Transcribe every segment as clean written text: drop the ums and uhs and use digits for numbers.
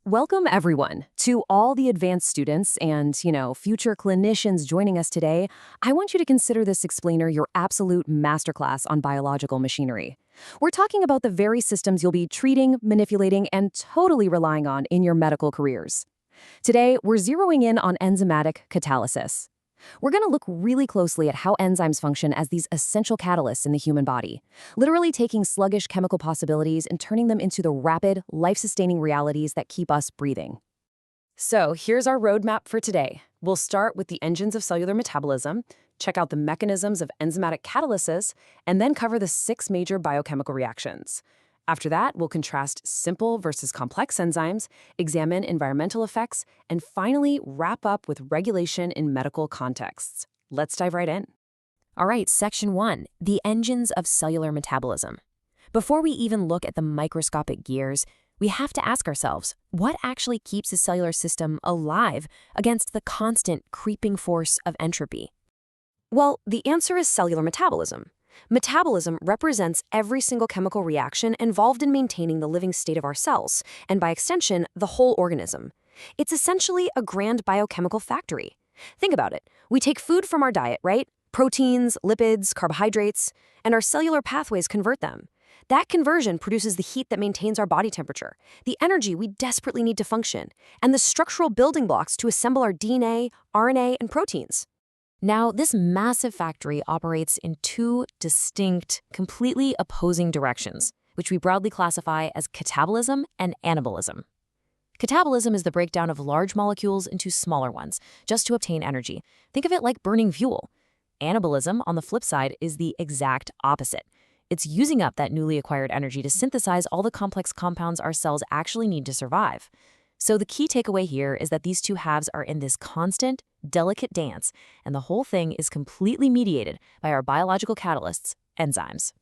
Welcome, everyone, to all the advanced students and, future clinicians joining us today. I want you to consider this explainer your absolute masterclass on biological machinery. We're talking about the very systems you'll be treating, manipulating, and totally relying on in your medical careers. Today, we're zeroing in on enzymatic catalysis. We're going to look really closely at how enzymes function as these essential catalysts in the human body, literally taking sluggish chemical possibilities and turning them into the rapid, life-sustaining realities that keep us breathing. So here's our roadmap for today. We'll start with the engines of cellular metabolism, check out the mechanisms of enzymatic catalysis, and then cover the 6 major biochemical reactions. After that, we'll contrast simple versus complex enzymes, examine environmental effects, and finally wrap up with regulation in medical contexts. Let's dive right in. All right, Section 1, the engines of cellular metabolism. Before we even look at the microscopic gears, we have to ask ourselves, what actually keeps a cellular system alive against the constant creeping force of entropy? Well, the answer is cellular metabolism. Metabolism represents every single chemical reaction involved in maintaining the living state of our cells, and by extension, the whole organism. It's essentially a grand biochemical factory. Think about it. We take food from our diet, right? Proteins, lipids, carbohydrates, and our cellular pathways convert them. That conversion produces the heat that maintains our body temperature, the energy we desperately need to function, and the structural building blocks to assemble our DNA, RNA, and proteins. Now, this massive factory operates in 2 distinct, completely opposing directions, which we broadly classify as catabolism and anabolism. Catabolism is the breakdown of large molecules into smaller ones, just to obtain energy. Think of it like burning fuel. Anabolism, on the flip side, is the exact opposite. It's using up that newly acquired energy to synthesize all the complex compounds our cells actually need to survive. So the key takeaway here is that these 2 halves are in this constant, delicate dance, and the whole thing is completely mediated by our biological catalysts, enzymes.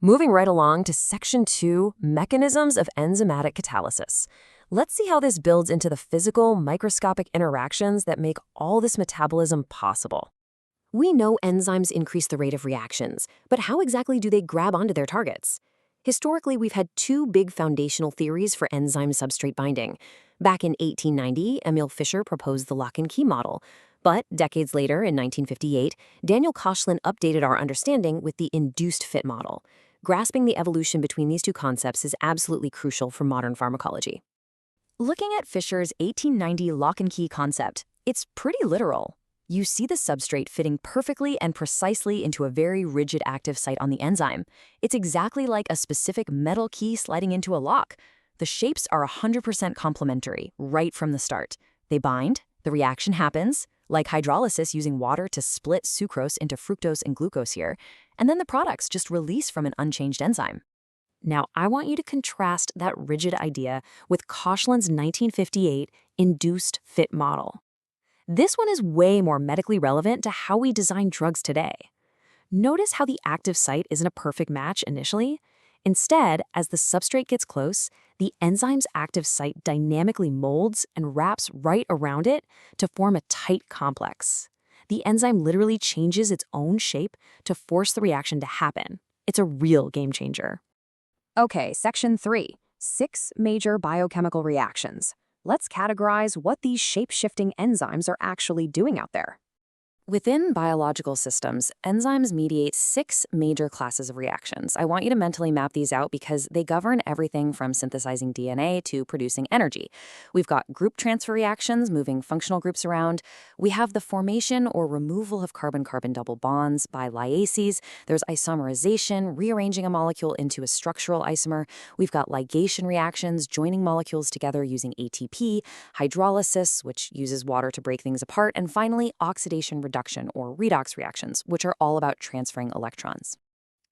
Moving right along to Section 2, mechanisms of enzymatic catalysis. Let's see how this builds into the physical, microscopic interactions that make all this metabolism possible. We know enzymes increase the rate of reactions, but how exactly do they grab onto their targets? Historically, we've had 2 big foundational theories for enzyme-substrate binding. Back in 1890, Emil Fischer proposed the lock-and-key model. But decades later, in 1958, Daniel Koshland updated our understanding with the induced fit model. Grasping the evolution between these 2 concepts is absolutely crucial for modern pharmacology. Looking at Fischer's 1890 lock-and-key concept, it's pretty literal. You see the substrate fitting perfectly and precisely into a very rigid active site on the enzyme. It's exactly like a specific metal key sliding into a lock. The shapes are 100% complementary right from the start. They bind, the reaction happens, like hydrolysis using water to split sucrose into fructose and glucose here, and then the products just release from an unchanged enzyme. Now, I want you to contrast that rigid idea with Koshland's 1958 induced fit model. This one is way more medically relevant to how we design drugs today. Notice how the active site isn't a perfect match initially. Instead, as the substrate gets close, the enzyme's active site dynamically molds and wraps right around it to form a tight complex. The enzyme literally changes its own shape to force the reaction to happen. It's a real game changer. Okay, Section 3, 6 major biochemical reactions. Let's categorize what these shape-shifting enzymes are actually doing out there. Within biological systems, enzymes mediate 6 major classes of reactions. I want you to mentally map these out because they govern everything from synthesizing DNA to producing energy. We've got group transfer reactions, moving functional groups around. We have the formation or removal of carbon-carbon double bonds by lyases. There's isomerization, rearranging a molecule into a structural isomer. We've got ligation reactions, joining molecules together using ATP, hydrolysis, which uses water to break things apart, and finally, oxidation-reduction or redox reactions, which are all about transferring electrons.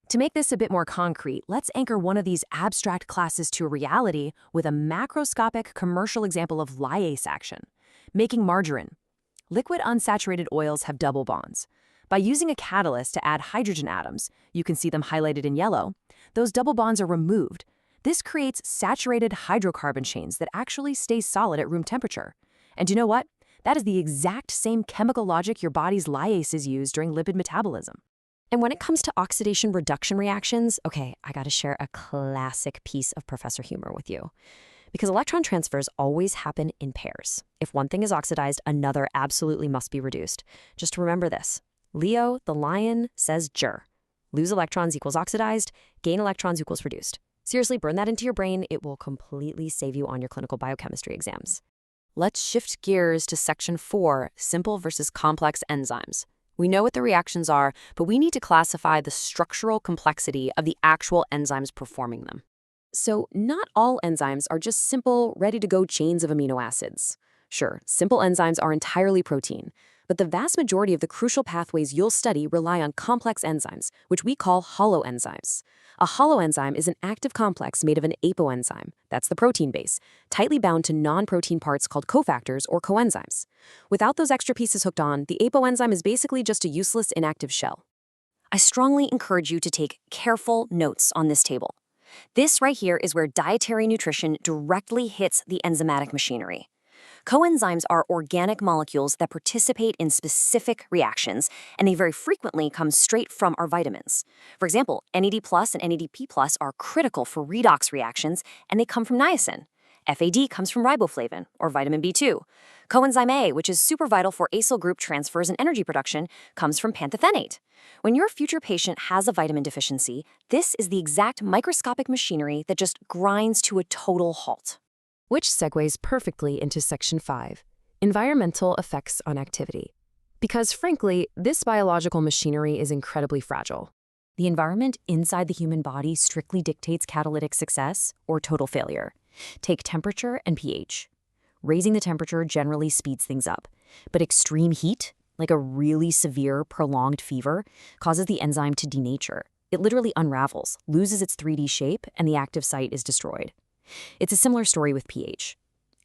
To make this a bit more concrete, let's anchor one of these abstract classes to reality with a macroscopic commercial example of lyase action. Making margarine. Liquid unsaturated oils have double bonds. By using a catalyst to add hydrogen atoms, you can see them highlighted in yellow, those double bonds are removed. This creates saturated hydrocarbon chains that actually stay solid at room temperature. And you know what? That is the exact same chemical logic your body's lyases use during lipid metabolism. And when it comes to oxidation-reduction reactions, okay, I gotta share a classic piece of professor humor with you. Because electron transfers always happen in pairs. If one thing is oxidized, another absolutely must be reduced. Just remember this. Leo, the lion, says jur. Lose electrons equals oxidized, gain electrons equals reduced. Seriously, burn that into your brain. It will completely save you on your clinical biochemistry exams. Let's shift gears to section 4, simple versus complex enzymes. We know what the reactions are, but we need to classify the structural complexity of the actual enzymes performing them. So, not all enzymes are just simple, ready-to-go chains of amino acids. Sure, simple enzymes are entirely protein, but the vast majority of the crucial pathways you'll study rely on complex enzymes, which we call holoenzymes. A holoenzyme is an active complex made of an apoenzyme, that's the protein base, tightly bound to non-protein parts called cofactors or coenzymes. Without those extra pieces hooked on, the apoenzyme is basically just a useless inactive shell. I strongly encourage you to take careful notes on this table. This right here is where dietary nutrition directly hits the enzymatic machinery. Coenzymes are organic molecules that participate in specific reactions, and they very frequently come straight from our vitamins. For example, NAD+ and NADP+ are critical for redox reactions, and they come from niacin. FAD comes from riboflavin, or vitamin B2. Coenzyme A, which is super vital for acyl group transfers and energy production, comes from pantothenate. When your future patient has a vitamin deficiency, this is the exact microscopic machinery that just grinds to a total halt. Which segues perfectly into section 5, environmental effects on activity. Because frankly, this biological machinery is incredibly fragile. The environment inside the human body strictly dictates catalytic success or total failure. Take temperature and pH. Raising the temperature generally speeds things up, but extreme heat, like a really severe, prolonged fever, causes the enzyme to denature. It literally unravels, loses its 3D shape, and the active site is destroyed. It's a similar story with pH.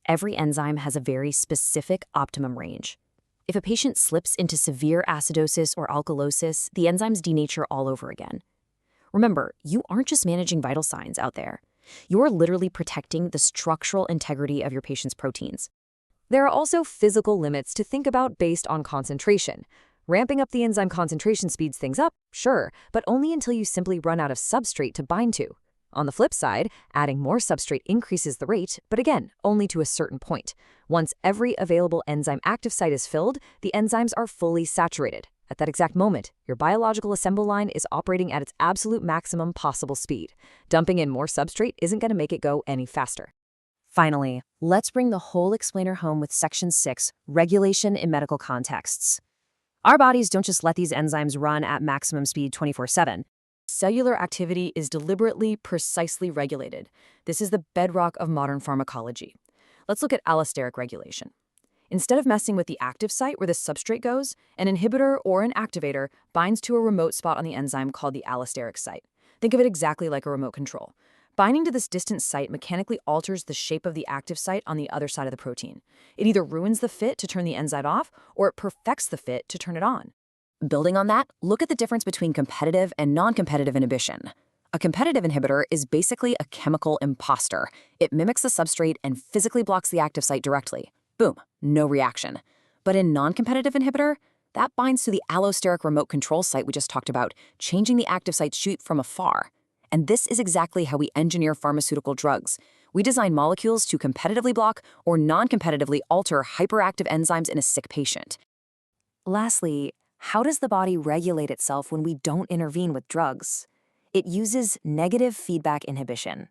Every enzyme has a very specific optimum range. If a patient slips into severe acidosis or alkalosis, the enzymes denature all over again. Remember, you aren't just managing vital signs out there. You're literally protecting the structural integrity of your patient's proteins. There are also physical limits to think about based on concentration. Ramping up the enzyme concentration speeds things up, sure, but only until you simply run out of substrate to bind to. On the flip side, adding more substrate increases the rate, but again, only to a certain point. Once every available enzyme active site is filled, the enzymes are fully saturated. At that exact moment, your biological assembly line is operating at its absolute maximum possible speed. Dumping in more substrate isn't going to make it go any faster. Finally, let's bring the whole explainer home with section 6, regulation in medical contexts. Our bodies don't just let these enzymes run at maximum speed 24/7. Cellular activity is deliberately, precisely regulated. This is the bedrock of modern pharmacology. Let's look at allosteric regulation. Instead of messing with the active site where the substrate goes, an inhibitor or an activator binds to a remote spot on the enzyme called the allosteric site. Think of it exactly like a remote control. Binding to this distant site mechanically alters the shape of the active site on the other side of the protein. It either ruins the fit to turn the enzyme off, or it perfects the fit to turn it on. Building on that, look at the difference between competitive and non-competitive inhibition. A competitive inhibitor is basically a chemical imposter. It mimics the substrate and physically blocks the active site directly. Boom, no reaction. But in non-competitive inhibitor, that binds to the allosteric remote control site we just talked about, changing the active site shape from afar. And this is exactly how we engineer pharmaceutical drugs. We design molecules to competitively block or non-competitively alter hyperactive enzymes in a sick patient. Lastly, how does the body regulate itself when we don't intervene with drugs? It uses negative feedback inhibition.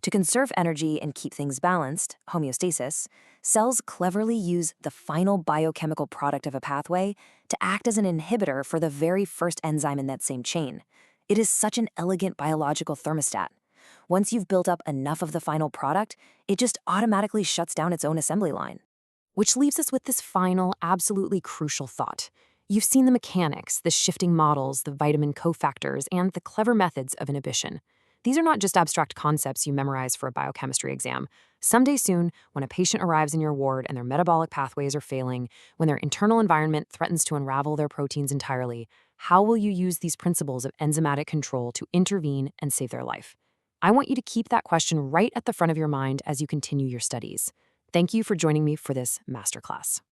To conserve energy and keep things balanced, homeostasis, cells cleverly use the final biochemical product of a pathway to act as an inhibitor for the very first enzyme in that same chain. It is such an elegant biological thermostat. Once you've built up enough of the final product, it just automatically shuts down its own assembly line. Which leaves us with this final, absolutely crucial thought. You've seen the mechanics, the shifting models, the vitamin cofactors, and the clever methods of inhibition. These are not just abstract concepts you memorize for a biochemistry exam. Someday soon, when a patient arrives in your ward and their metabolic pathways are failing, when their internal environment threatens to unravel their proteins entirely, how will you use these principles of enzymatic control to intervene and save their life? I want you to keep that question right at the front of your mind as you continue your studies. Thank you for joining me for this masterclass.